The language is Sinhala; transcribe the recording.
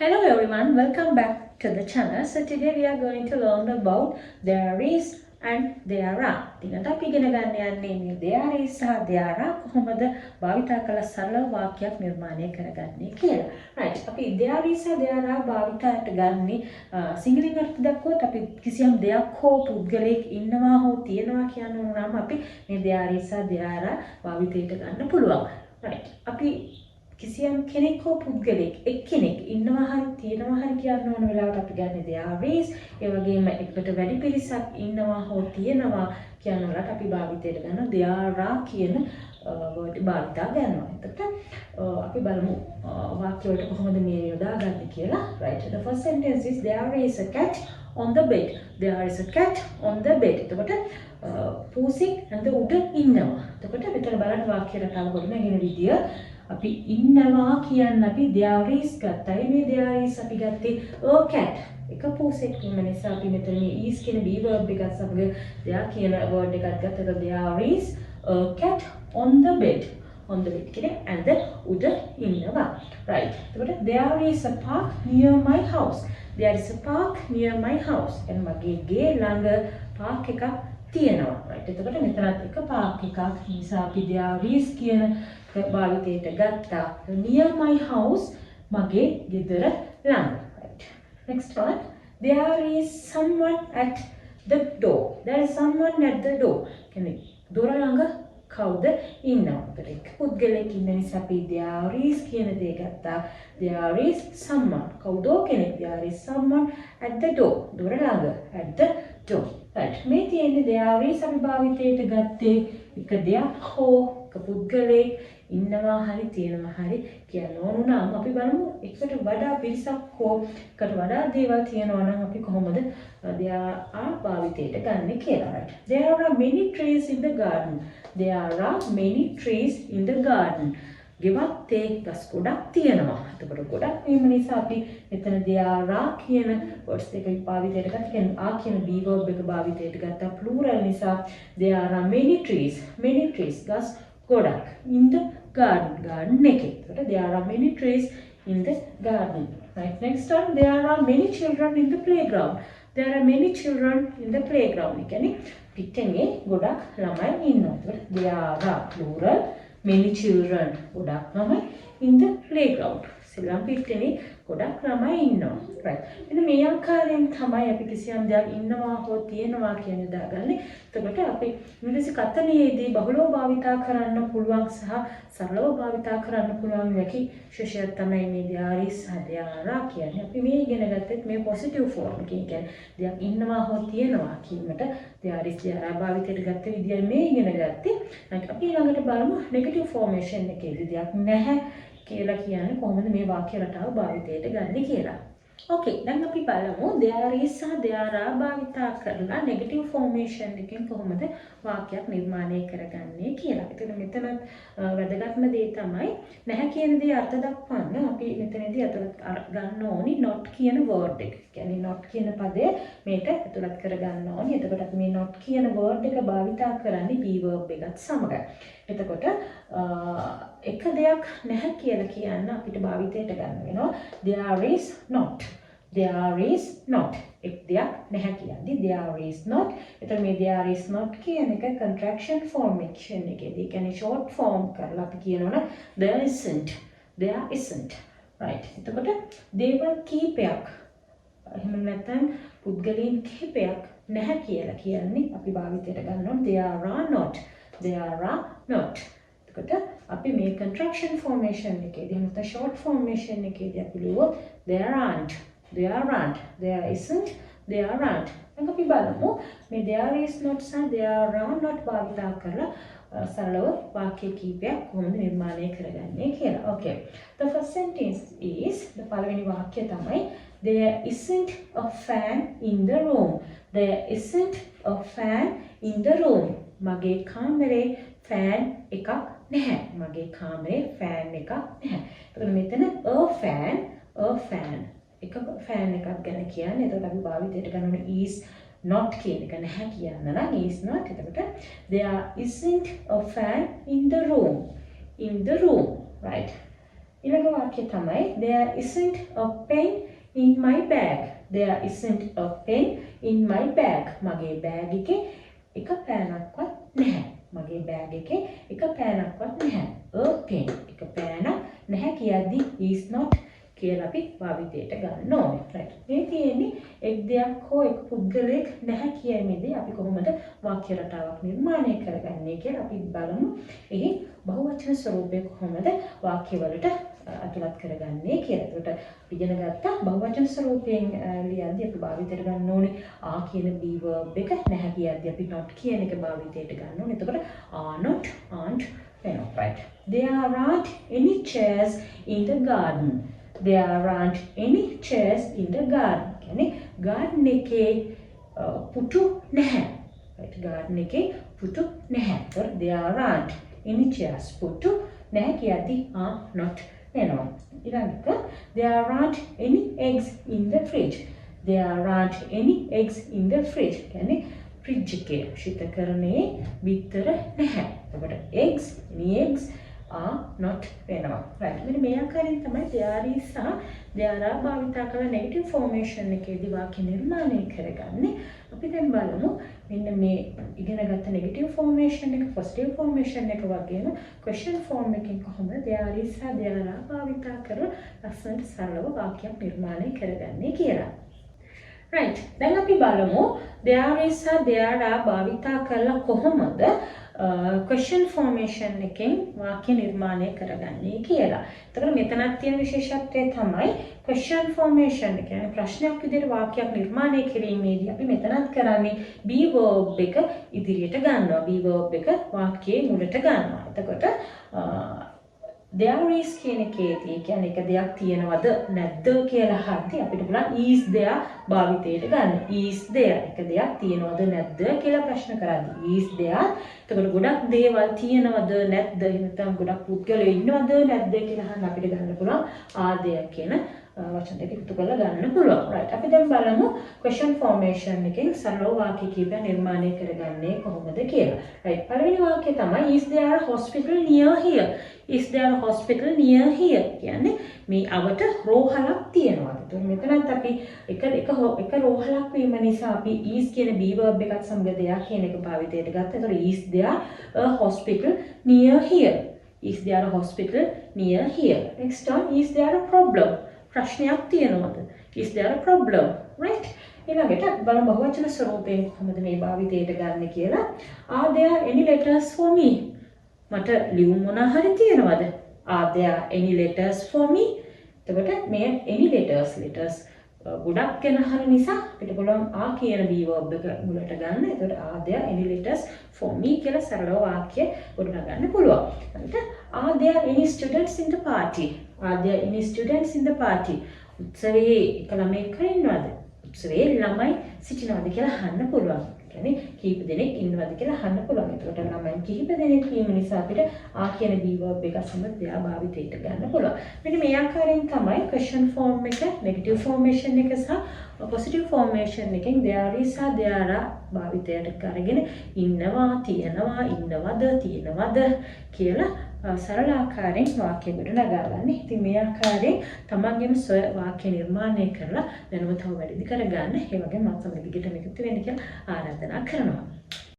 Hello everyone, welcome back to the channel. So today we are going to learn about there is and there are. ඉතින් අපි ඉගෙන ගන්න යන්නේ මේ there is සහ there are කොහොමද භාවිතා කළ සරල වාක්‍යයක් නිර්මාණය කරගන්නේ කියලා. right. අපි there is සහ there are භාවිතයට ගන්නේ සිංහලෙන් අර්ථ දක්වුවොත් අපි කිසියම් දෙයක් හෝ පුද්ගලයෙක් ඉන්නවා හෝ තියෙනවා කියන උනම අපි මේ there is සහ there are භාවිතයට ගන්න පුළුවන්. right. අපි කිසියම් කෙනෙක් හෝ පුද්ගලෙක් එක්කෙනෙක් ඉන්නවා හරි තියෙනවා හරි කියන්න ඕන වෙලාවට අපි ගන්න there is ඒ වගේම එකට වැඩි පිරිසක් ඉන්නවා හෝ තියෙනවා කියන වලට අපි භාවිතයට ගන්න there are කියන වර්ඩ් භාවිතා ගන්නවා. එතකොට අපි බලමු වාක්‍ය වලට කොහොමද මේ යොදාගන්නේ කියලා. right. The first sentence is there is a cat on the bed. There is a cat on the bed. එතකොට පූසෙක් ඇඳ උඩ ඉන්නවා. එතකොට මෙතන බලන්න වාක්‍ය රටාව ගොඩනගෙන විදිය අපි ඉන්නවා කියන්න අපි there is ගත්තයි. මේ there is අපි ගත්තේ a cat එක පූසෙක් ඉන්න නිසා අපි මෙතන මේ is කියන be verb එකත් සමග there කියන word එකත් ගත්තද there is a cat on the bed. on the bed කියන්නේ and උඩ ඉන්නවා. right. එතකොට there is a park near my house. there is a park near my house. එන්න මගේ ගේ ළඟ park එකක් තියෙනවා. right. එතකොට මෙතනත් එක park එකක් නිසා අපි there is කියන භාවිතයට ගත්තා. near my house මගේ ගෙදර ළඟ. right. next one, there is someone at the door. there is someone at the door. කියන්නේ දොර ළඟ කවුද ඉන්නවද? එක් පුද්ගලයෙක් ඉන්න නිසා අපි there is කියන දේ ගත්තා. there is someone කවුදෝ කෙනෙක්. there is someone at the door දොර ළඟ at the door. right. මේ තියෙන්නේ there is අපි භාවිතයට ගත්තේ එක දෙයක් හෝ එක පුද්ගලයෙක් ඉන්නවා හරි තියෙනවා හරි කියන්න ඕන නම් අපි බලමු එකට වඩා පිරිසක් හෝ එකට වඩා දේවල් තියෙනවා නම් අපි කොහොමද there are භාවිතයට ගන්නෙ කියලා. right. there are many trees in the garden. there are many trees in the garden. ගෙවක් තේ ගස් ගොඩක් තියෙනවා. එතකොට ගොඩක් වීම නිසා අපි මෙතන there are කියන words දෙක භාවිතයට ගත්තා. කියන්නේ ආ කියන be verb එක භාවිතයට ගත්තා plural නිසා there are many trees. many trees ගස් ගොඩක් in the garden එකේ. එතකොට there are many trees in the garden. right. next one, there are many children in the playground. there are many children in the playground. ඒ කියන්නේ පිටේ ගොඩක් ළමයි ඉන්නවා. එතකොට there are plural many children ගොඩක් ළමයි in the playground. සෙල්ලම් පිටේ ගොඩක් ළමයි ඉන්නවා. right. එතන මේ ආකාරයෙන් තමයි අපි කිසියම් දෙයක් ඉන්නවා හෝ තියෙනවා කියන දාගන්නේ. එතකොට අපි ඉංග්‍රීසි කතනයේදී බහුලව භාවිතා කරන්න පුළුවන් සහ සරලව භාවිතා කරන්න පුළුවන් විශේෂයක් තමයි මේ there is සහ there are කියන්නේ. අපි මේ ඉගෙන ගත්තත් මේ positive form එකකින් කියන්නේ දෙයක් ඉන්නවා හෝ තියෙනවා කියනකට there is there are භාවිතයට ගත්ත විදිය මේ ඉගෙන ගත්තේ. අපි ඊළඟට බලමු negative formation එකේදී දෙයක් නැහැ කියලා කියන්නේ කොහොමද මේ වාක්‍ය රටාව භාවිතයට ගන්නේ කියලා. okay, දැන් අපි බලමු there is සහ there are භාවිතා කරලා negative formation එකෙන් කොහොමද වාක්‍යයක් නිර්මාණය කරගන්නේ කියලා. එතකොට මෙතන වැදගත්ම දේ තමයි නැහැ කියන දේ අර්ථ දක්වන්න අපි මෙතනදී අතට ගන්න ඕනි not කියන word එක. කියන්නේ not කියන පදය මේක ඇතුළත් කරගන්න ඕනි. එතකොට අපි මේ not කියන word එක භාවිතා කරන්නේ be verb එකත් සමග. එතකොට එක දෙයක් නැහැ කියලා කියන්න අපිට භාවිතයට ගන්න වෙනවා there is not. there is not. එක් දෙයක් නැහැ කියන්නේ there is not. එතකොට මේ there is not කියන එක contraction formation එකේදී කියන්නේ short form කරලා අපි කියනවනේ there isn't. there isn't. right. එතකොට දේවල් කීපයක් එහෙම නැත්නම් පුද්ගලයන් කිහිපයක් නැහැ කියලා කියන්නේ අපි භාවිතයට ගන්නවා there are not. there are not. එතකොට අපි මේ contraction formation එකේදී නැත්නම් short formation එකේදී අපි ලියුවොත් there aren't. there aren't. there isn't. there aren't. දැන් අපි බලමු මේ there is not සහ there are not භාවිතා කරලා සරලව වාක්‍ය කීපයක් කොහොමද නිර්මාණය කරගන්නේ කියලා. okay. the first sentence is පළවෙනි වාක්‍යය තමයි there isn't a fan in the room. there isn't a fan in the room. මගේ කාමරේ ෆෑන් එකක් නැහැ. මගේ කාමරේ ෆෑන් එකක් නැහැ. එතකොට මෙතන a fan එක ෆෑන් එකක් ගැන කියන්නේ. එතකොට අපි භාවිතයට ගන්න is not කියන එක නැහැ කියන්න නම් is not. එතකොට there isn't a fan in the room. in the room. right. ඊළඟ වාක්‍යය තමයි there isn't a pen in my bag. There isn't a pen in my bag. මගේ බෑග් එකේ එක පෑනක්වත් නැහැ. මගේ බෑග් එකේ එක පෑනක්වත් නැහැ. A pen එක පෑනක් නැහැ කියද්දි is not කියලා අපි භාවිතයට ගන්න ඕනේ. right. මේ තියෙන්නේ එක් දෙයක් හෝ එක් පුද්ගලයෙක් නැහැ කියීමේදී අපි කොහොමද වාක්‍ය රටාවක් නිර්මාණය කරගන්නේ කියලා අපි බලමු. එහි බහුවචන ස්වරූපය කොහොමද වාක්‍ය වලට අතුලත් කරගන්නේ කියලා. ඒකට අපි ඉගෙන ගත්තා බහුවචන ස්වරූපයෙන් ලියද්දී අපි භාවිතයට ගන්න ඕනේ ආ කියන be verb එක නැහැ කියද්දී අපි not කියන එක භාවිතයට ගන්න ඕනේ. එතකොට are not, aren't, වෙනවා. right. There aren't any chairs in the garden. There aren't any chairs in the garden. කියන්නේ garden එකේ පුටු නැහැ. right. garden එකේ පුටු නැහැ. ඒතර there aren't any chairs. පුටු නැහැ කියද්දී are not වෙනවා. ඊළඟට there aren't any eggs in the fridge. There aren't any eggs in the fridge. කියන්නේ fridge එකේ ශීතකරණයේ බිත්තර නැහැ. එතකොට eggs, any eggs are not වෙනවා. right. මෙන්න මේ ආකාරයෙන් තමයි there is සහ there are භාවිතා කරන negative formation එකේදී වාක්‍ය නිර්මාණය කරගන්නේ. අපි දැන් බලමු මෙන්න මේ ඉගෙනගත්ත negative formation එක positive formation එක වගේම question form එකෙන් කොහොමද there is සහ there are භාවිතා කරලා ලස්සනට සරලව වාක්‍යයක් නිර්මාණය කරගන්නේ කියලා. right. දැන් අපි බලමු there is සහ there are භාවිතා කරලා කොහොමද question formation එකෙන් වාක්‍ය නිර්මාණය කරගන්නේ කියලා. එතකොට මෙතනක් තියෙන විශේෂත්වය තමයි question formation එක. කියන්නේ ප්‍රශ්නයක් විදිහට වාක්‍යයක් නිර්මාණය කිරීමේදී අපි මෙතනත් කරන්නේ be verb එක ඉදිරියට ගන්නවා. be verb එක වාක්‍යයේ මුලට ගන්නවා. එතකොට there is කියන එකේදී කියන්නේ එක දෙයක් තියෙනවද නැද්ද කියලා අහද්දී අපිට පුළුවන් is there භාවිතයට ගන්න. is there එක දෙයක් තියෙනවද නැද්ද කියලා ප්‍රශ්න කරද්දී is there. එතකොට ගොඩක් දේවල් තියෙනවද නැද්ද එහෙනම් ගොඩක් පුද්ගලයෝ ඉන්නවද නැද්ද කියලා අහන්න අපිට ගන්න පුළුවන් are there කියන වචන දෙක එකතු කරලා ගන්න පුළුවන්. right. අපි දැන් බලමු question formation එකෙන් සරල වාක්‍ය කීපයක් නිර්මාණය කරගන්නේ කොහොමද කියලා. right. පළවෙනි වාක්‍යය තමයි is there a hospital near here? Is there a hospital near here? කියන්නේ මේ අවට රෝහලක් තියෙනවද? එතකොට මෙතනත් අපි එක රෝහලක් වීම නිසා අපි is කියන be verb එකත් සමග there කියන එක භාවිතයට ගත්තා. එතකොට is there a hospital near here? Is there a hospital near here? Next one, is there a problem? ප්‍රශ්නයක් තියෙනවද? Is there a problem? right. ඊළඟට බලමු බහුවචන ස්වරූපයෙන් කොහොමද මේ භාවිතයට ගන්න කියලා. Are there any letters for me? මට ලියුම් මොනවා හරි තියෙනවද? Are there any letters for me? එතකොට මේ any letters ගොඩක් ගැන අහන නිසා අපිට පුළුවන් ආ කියන be verb එක මුලට ගන්න. එතකොට are there any letters for me කියලා සරලව වාක්‍ය ගොඩනගන්න පුළුවන්. ඊළඟට are there any students in the party? Are there any students in the party? උත්සවයේ එක ළමයෙක් ඉන්නවද? උත්සවයේ ළමයි සිටිනවද කියලා අහන්න පුළුවන්. කියන්නේ කීප දෙනෙක් ඉන්නවද කියලා අහන්න පුළුවන්. එතකොට ළමයි කීප දෙනෙක් වීම නිසා අපිට ආ කියන be verb එක සමග දෙයා භාවිතයට ගන්න පුළුවන්. මෙන්න මේ ආකාරයෙන් තමයි question form එක, negative formation එක සහ positive formation එකෙන් there is සහ there are භාවිතයට අරගෙන ඉන්නවා, තියෙනවා, ඉන්නවද, තියෙනවද කියලා සරල ආකාරයෙන් වාක්‍ය ගොඩනගා ගන්න. ඉතින් මේ ආකාරයෙන් තමන්ගේම ස්ව වාක්‍ය නිර්මාණය කරලා දැනුම තව වැඩි කරගන්න. ඒ වගේම මත් සමග දිගටම එකතු වෙන්න කියලා ආරාධනා කරනවා.